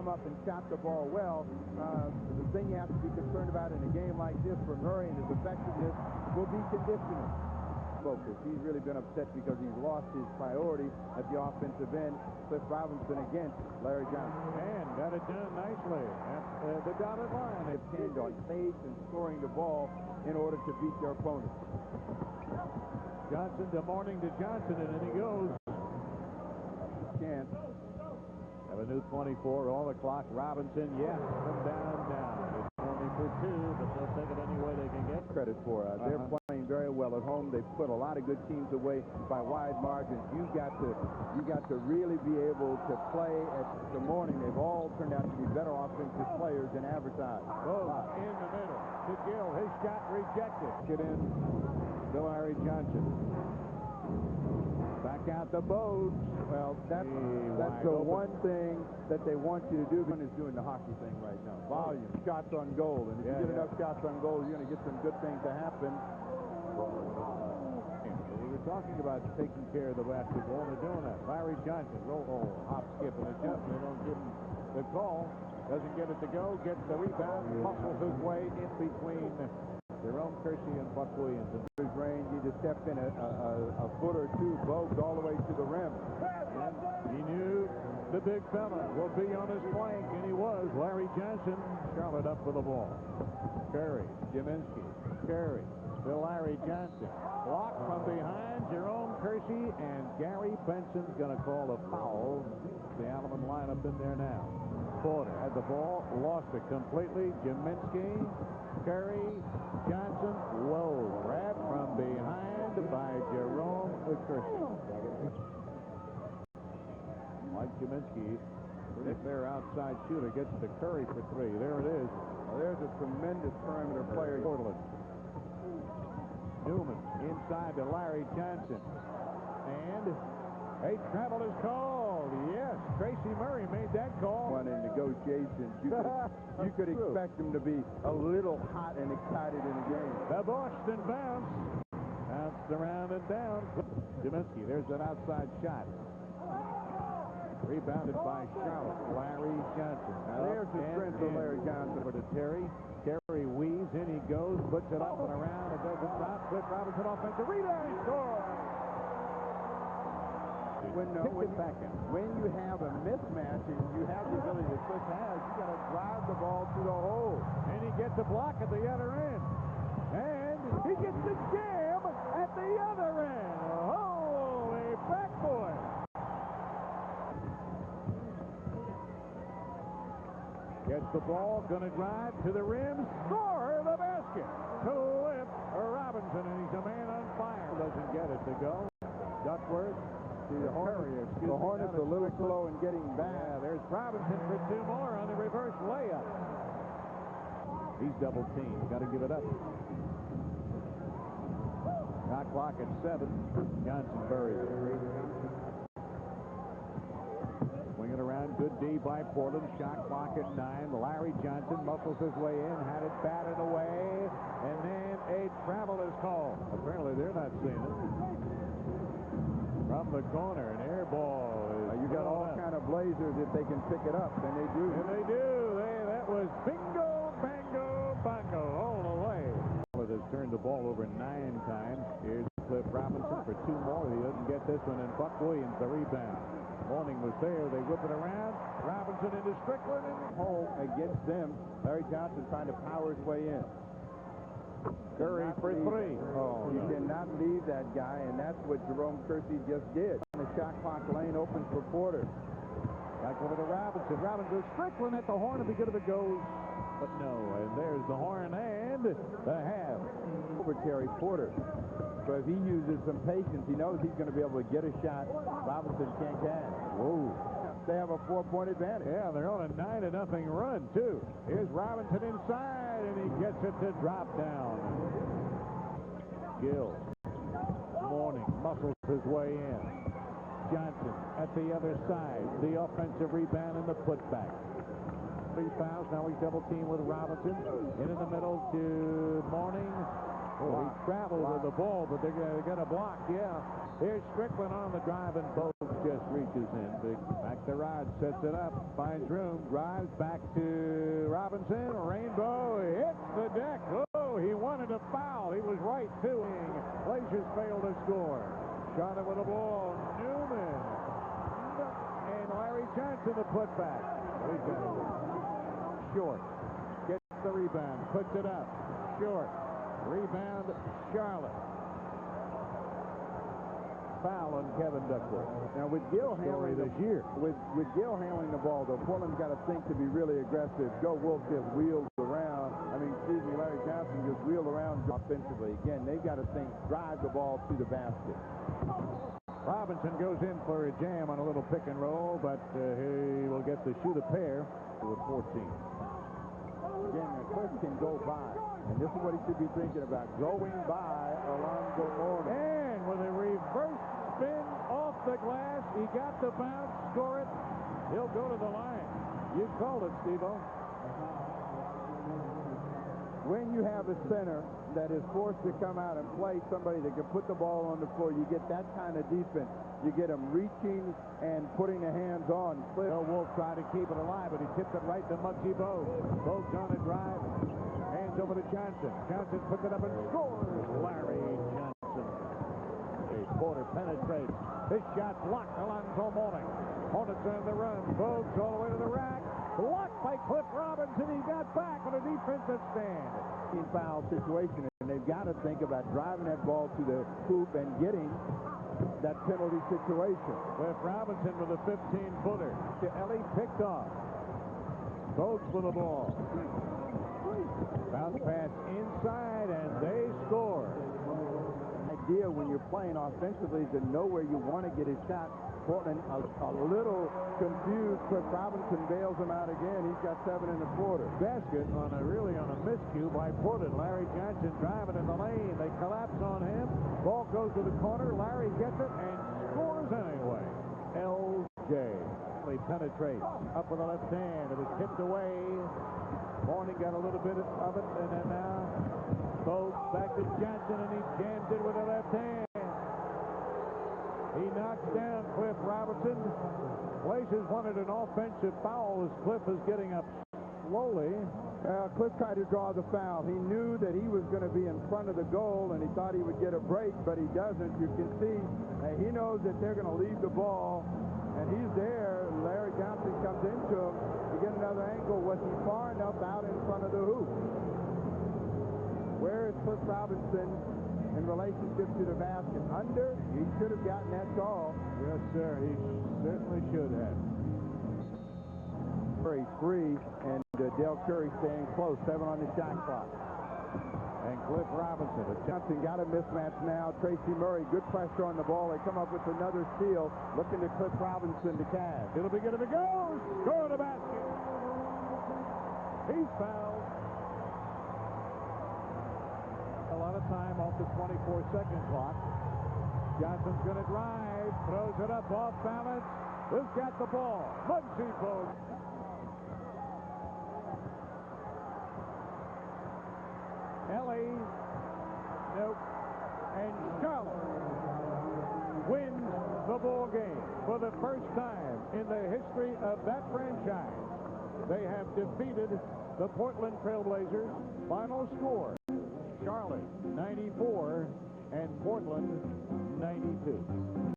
come up and shot the ball well. The thing you have to be concerned about in a game like this for Murray and his effectiveness will be conditioning. Focus. He's really been upset because he's lost his priority at the offensive end. Cliff Robinson against Larry Johnson. And got it done nicely at the dotted line. They depend on pace and scoring the ball in order to beat their opponent. Johnson to Morning to Johnson, and in he goes. Chance. Have a new 24 on the clock. Robinson, yes, down. It's only for two, but they'll take it any way they can get. Credit for they're playing very well at home. They've put a lot of good teams away by wide margins. You got to really be able to play at the Morning. They've all turned out to be better offensive players than advertised. Both in the middle to Gill. His shot rejected. Get in to Larry Johnson. Back out the boat. Well, that's the one thing that they want you to do. One is doing the hockey thing right now. Volume, shots on goal. And if you get enough shots on goal, you're going to get some good things to happen. We were talking about taking care of the basketball, and they're doing that. Larry Johnson, hop, skip, and adjust. They don't give him the call. Doesn't get it to go. Gets the rebound. Muscles his way in between Jerome Kersey and Buck Williams. His range, he just stepped in a foot or two, bogued all the way to the rim. And he knew the big fella will be on his flank, and he was. Larry Johnson, Charlotte up with the ball. Curry, Jaminski, Curry, to Larry Johnson. Blocked from behind, Jerome Kersey, and Gary Benson's going to call a foul. The Allen lineup in there now. Porter had the ball, lost it completely. Jaminski, Curry, Johnson, low. Grab from behind by Jerome Kersey. Mike Jaminski, pretty fair outside shooter, gets to Curry for three. There it is. Well, there's a tremendous perimeter player. Portland. Newman inside to Larry Johnson. And a travel is called. Yes, Tracy Murray made that call. One in negotiations. You could expect him to be a little hot and excited in the game. The Boston bounce. Bounced around and down. Jaminski, there's an outside shot. Rebounded by Charlotte. Larry Johnson. Now there's the strength of Larry Johnson. Over to Terry. Terry weaves. In he goes. Puts it up and around. It doesn't stop. Cliff Robinson offensive rebound. He scores. When you have a mismatch and you have the ability that Cliff has, you got to drive the ball to the hole. And he gets a block at the other end. And he gets the jam at the other end. Holy backboard. Gets the ball, gonna drive to the rim, score the basket. Cliff Robinson, and he's a man on fire. Doesn't get it to go. Duckworth. The Hornets a little slow in getting back. Yeah, there's Robinson for two more on the reverse layup. He's double teamed. Got to give it up. Shot clock at 7. Johnson buried it. Swing it around. Good D by Portland. Shot clock at 9. Larry Johnson muscles his way in. Had it batted away. And then a travel is called. Apparently they're not seeing it. From the corner, an air ball. You got all kind of Blazers if they can pick it up, and they do. And they do. That was bingo, bango, bongo all the way. Has turned the ball over 9 times. Here's Cliff Robinson for 2 more. He doesn't get this one, and Buck Williams the rebound. Morning was there. They whip it around. Robinson into Strickland, and hole against them. Larry Johnson trying to power his way in. Curry for 3. You cannot leave that guy, and that's what Jerome Kersey just did. The shot clock lane opens for Porter. Back over to Robinson. Robinson, Strickland at the horn if he could have it goes. But no, and there's the horn and the half. Over Terry Porter. So if he uses some patience, he knows he's going to be able to get a shot. Robinson can't cash. Whoa. They have a 4-point advantage. Yeah, they're on a 9-0 run, too. Here's Robinson inside, and he gets it to drop down. Gill. Morning muscles his way in. Johnson at the other side. The offensive rebound and the putback. 3 fouls. Now he's double teamed with Robinson. In the middle to Morning. Oh, he traveled with the ball, but they're going to block. Yeah. Here's Strickland on the drive and both. just reaches in. Big back to Rod, sets it up, finds room, drives back to Robinson. Rainbow hits the deck. Oh, he wanted a foul. He was right too. Blazers failed to score. Shot it with a ball. Newman and Larry Johnson the putback. Short gets the rebound, puts it up. Short rebound. Charlotte. Foul on Kevin Duckworth. Now with Gill handling this year, with Gill handling the ball, though, Portland's got to think to be really aggressive. Joe Wolf just wheeled around. Larry Johnson just wheeled around offensively. Again, they've got to think, drive the ball to the basket. Robinson goes in for a jam on a little pick and roll, but he will get to shoot a pair with 14. Again, the Cliff can go by, and this is what he should be thinking about, going by Alonzo Mourning. And with a reverse spin off the glass, he got the bounce, score it. He'll go to the line. You called it, Steve-O. When you have a center that is forced to come out and play somebody that can put the ball on the floor, you get that kind of defense. You get them reaching and putting the hands on. Wolf tried to keep it alive, but he tipped it right to Muggsy Bogues. Bogues on a drive. Hands over to Johnson. Johnson puts it up and scores. Larry Johnson. Porter penetrates. His shot blocked. Alonzo Mourning. Hornets on the run. Bogues all the way to the rack. Blocked by Cliff Robinson. He got back on a defensive stand. Foul situation, and they've got to think about driving that ball to the hoop and getting that penalty situation. Cliff Robinson with a 15-footer. Ellie picked off. Bogues with the ball. Bounce pass inside, and they score. Idea when you're playing offensively is to know where you want to get his shot. Portland a little confused. Cliff Robinson bails him out again. He's got 7 in the quarter. Basket on a miscue by Portland. Larry Johnson driving in the lane. They collapse on him. Ball goes to the corner. Larry gets it and scores anyway. LJ. He penetrates up with the left hand. It was tipped away. Mourning got a little bit of it, and then now Bogues back to Johnson, and he jams it with the left hand. He knocks down Cliff Robinson. Blazers wanted an offensive foul as Cliff is getting up slowly. Cliff tried to draw the foul. He knew that he was going to be in front of the goal, and he thought he would get a break, but he doesn't. You can see he knows that they're going to leave the ball, and he's there. Larry Johnson comes into him to get another angle. Was he far enough out in front of the hoop? Where is Cliff Robinson in relationship to the basket? Under? He should have gotten that call. Yes, sir. He certainly should have. Curry 3, and Del Curry staying close. 7 on the shot clock. And Cliff Robinson. Johnson got a mismatch now. Tracy Murray, good pressure on the ball. They come up with another steal. Looking to Cliff Robinson to cash. It'll be good if it goes. Score the basket. He's fouled. A lot of time off the 24-second clock. Johnson's going to drive. Throws it up off balance. Who's got the ball? Muggsy Bogues. Ellie. Nope. And Charlotte wins the ball game for the first time in the history of that franchise. They have defeated the Portland Trailblazers. Final score: Charlotte 94 and Portland 92.